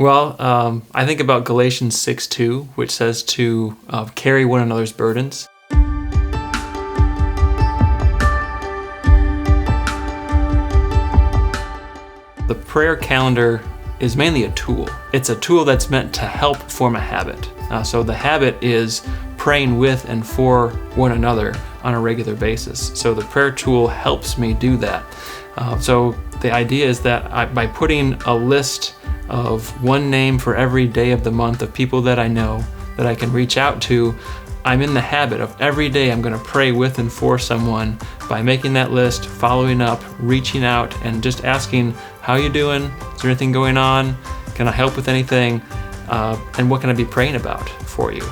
Well, I think about Galatians 6:2, which says to carry one another's burdens. The prayer calendar is mainly a tool. It's a tool that's meant to help form a habit. So the habit is praying with and for one another on a regular basis. So the prayer tool helps me do that. So the idea is that by putting a list of one name for every day of the month of people that I know that I can reach out to, I'm in the habit of every day I'm going to pray with and for someone by making that list, following up, reaching out, and just asking, how you doing? Is there anything going on? Can I help with anything? And what can I be praying about for you?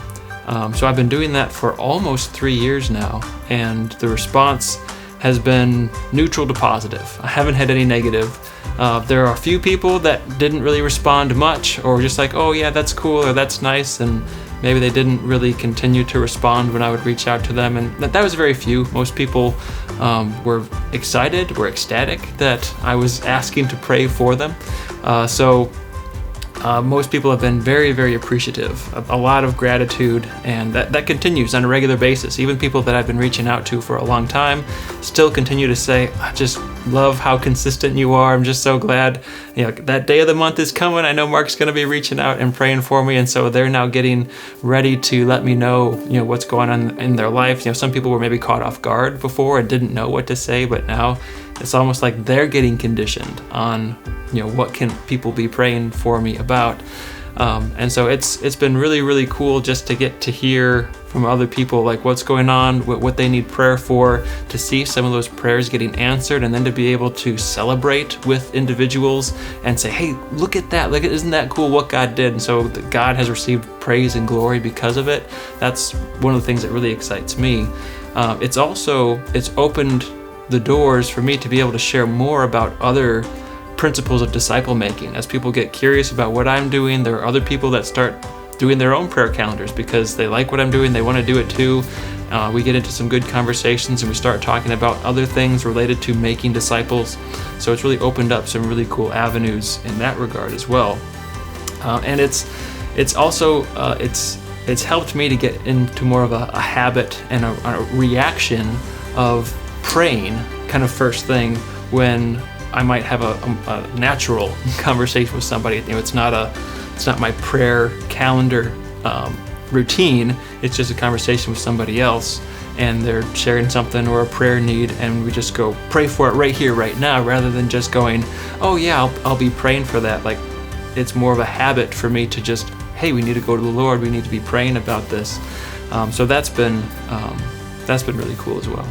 So I've been doing that for almost 3 years now, and the response has been neutral to positive. I haven't had any negative. There are a few people that didn't really respond much, or just like, oh yeah, that's cool, or that's nice, and maybe they didn't really continue to respond when I would reach out to them, and that was very few. Most people were excited, were ecstatic that I was asking to pray for them. Most people have been very, very appreciative, a lot of gratitude, and that continues on a regular basis. Even people that I've been reaching out to for a long time still continue to say, I just love how consistent you are. I'm just so glad, that day of the month is coming. I know Mark's going to be reaching out and praying for me, and so they're now getting ready to let me know, what's going on in their life. Some people were maybe caught off guard before and didn't know what to say, but now it's almost like they're getting conditioned on, what can people be praying for me about. And so it's been really, really cool just to get to hear from other people, like what's going on, what they need prayer for, to see some of those prayers getting answered, and then to be able to celebrate with individuals and say, hey, look at that, isn't that cool what God did? And so God has received praise and glory because of it. That's one of the things that really excites me. It's opened the doors for me to be able to share more about other principles of disciple making. As people get curious about what I'm doing, there are other people that start doing their own prayer calendars because they like what I'm doing, they want to do it too. We get into some good conversations and we start talking about other things related to making disciples. So it's really opened up some really cool avenues in that regard as well. And it's also it's helped me to get into more of a habit and a reaction of praying kind of first thing when I might have a natural conversation with somebody. It's not my prayer calendar routine. It's just a conversation with somebody else, and they're sharing something or a prayer need, and we just go pray for it right here, right now, rather than just going, oh yeah, I'll be praying for that. Like, it's more of a habit for me to just, hey, we need to go to the Lord. We need to be praying about this. So that's been really cool as well.